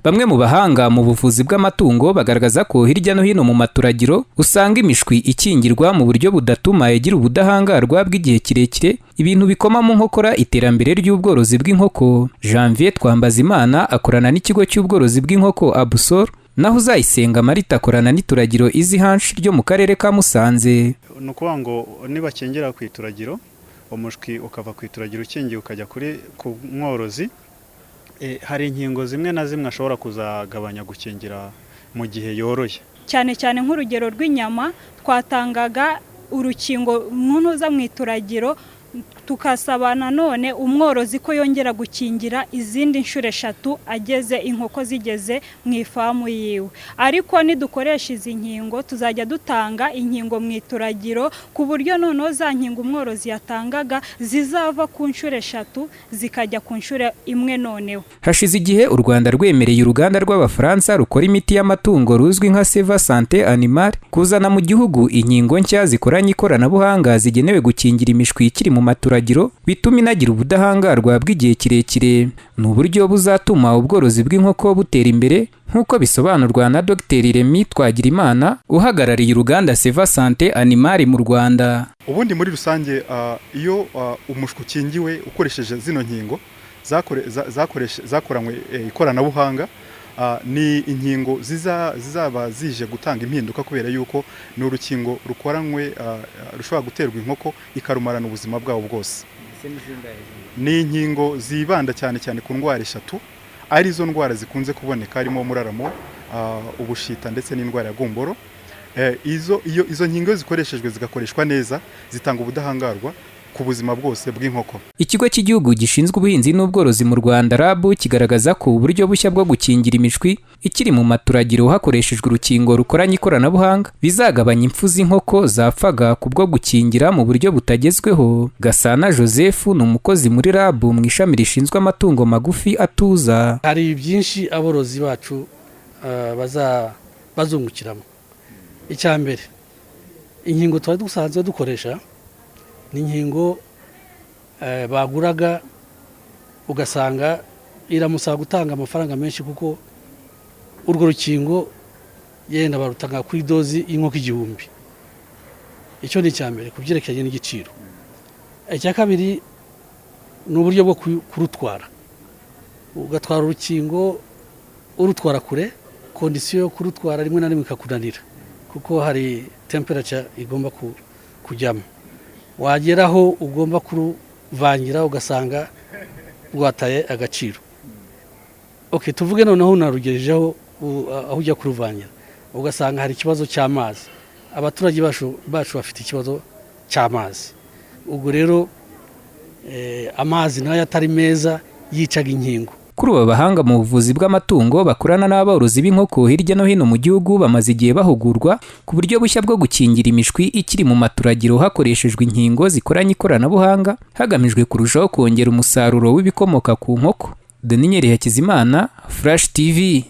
Bamwe mu bahanga mu buvuzi bw'amatungo bagaragaza ko hirya no hino mu maturagiro usanga imishwi ikingirwa mu buryo budatuma igira ubudahangarwa bw'igihe kirekire, ibintu bikoma mu nkokora iterambere ry'ubworozi bw'inkoko. Janvier Twambazimana akorana n'ikigo cy'ubworozi bw'inkoko Abusor, naho Uzayisenga Marita akorana n'ituragiro Easy Hatch ryo mu karere ka Musanze. Ni ukuvuga ngo nibakingira ku ituragiro, umushwi ukava ku ituragiro ukingiye ukajya ku mworozi, hari inkingo zimwe na zimwe ashobora kuzagabanya gukingira mu gihe yoroye. Cyane cyane nk'urugero rw'inyama, twatangaga urukingo umuntu uza mu ituragiro, tukasaba nanone umworozi ko yongera gukingira izindi nshuro 3 ageze inkoko zigeze mu ifamu yiwe. Ariko nidukoresha izi nkingo tuzajya dutanga inkingo mu ituragiro ku buryo noneho za nkingo umworozi yatangaga zizava ku nshuro 3 zikajya ku nshuro 1 noneho. Hashize igihe u Rwanda rwemereye uruganda rw'Abafaransa rukora imiti y'amatungo ruzwi nka Seva Santé Animale kuzana mu gihugu inkingo nshya zikoranye ikoranabuhanga zigenewe gukingira imishwi ikiri mu maturagiro, bituma inagira ubudahangarwa bw'igihe kirekire. Ni uburyo buzatuma ubworozi bw'inkoko butera imbere, nk'uko bisobanurwa na Dr Remy Twagirimana uhagarariye uruganda Seva Santé Animale mu Rwanda. Ubundi muri rusange iyo umushwi ukingiwe ukoresheje zino nkingo zakoranywe ikoranabuhanga, ni inkingo zizaba zije gutanga impinduka kubera yuko ni urukingo rukoranywe rushobora guterwa inkoko ikarumarana ubuzima bwabo bwose. Ni inkingo zibanda cyane cyane ku ndwara 3 arizo ndwara zikunze kuboneka, harimo muraramo, ubushita ndetse n'indwara ya gumboro. Izo nkingo zikoreshejwe zigakoreshwa neza zitanga ubudahangarwa ku buzima bwose bw'inkoko. Ikigo cy'igihugu gishinzwe ubuhinzi n'ubworozi mu Rwanda RAB kigaragaza ko uburyo bushya bwo gukingira imishwi ikiri mu maturagiro hakoreshejwe urukingo rukoranye ikoranabuhanga bizagabanya impfu z'inkoko zapfaga kubwo gukingira mu buryo butagezweho. Gasana Joseph ni umukozi muri RAB mu ishami rishinzwe amatungo magufi atuza. Hari byinshi aborozi bacu bazungukiramo. Icyambere, inkingo twari dusanzwe dukoresha ni inkingo baguraga ugasanga iramusaba gutanga amafaranga menshi, kuko urwo rukingo yenda barutanga kuri dozi y'inkoko 1000. Icyo ni icyambere kubyerekanye n'igiciro. Icya kabiri ni uburyo bwo kurutwara, ugatwara urukingo urutwara kure, kondisiyo yo kurutwara rimwe na rimwe ikakunanira kuko hari temperature igomba kujyamo. Wageraho ugomba kuruvangira ugasanga rwataye agaciro. Tuvuge noneho unarugejejeho aho ujya kuruvangira ugasanga hari ikibazo cy'amazi. Abaturage bacu bafite ikibazo cy'amazi. Ubwo rero amazi nayo atari meza yicaga inkingo. Kuri aba bahanga mu buvuzi bw'amatungo bakorana n'aborozi b'inkoko hirya no hino mu gihugu bamaze igihe bahugurwa ku buryo bushya bwo gukingira imishwi ikiri mu maturagiro hakoreshejwe inkingo zikoranye ikoranabuhanga hagamijwe kurushaho kongera umusaruro w'ibikomoka ku nkoko. Daniel Hakizimana, Flash TV.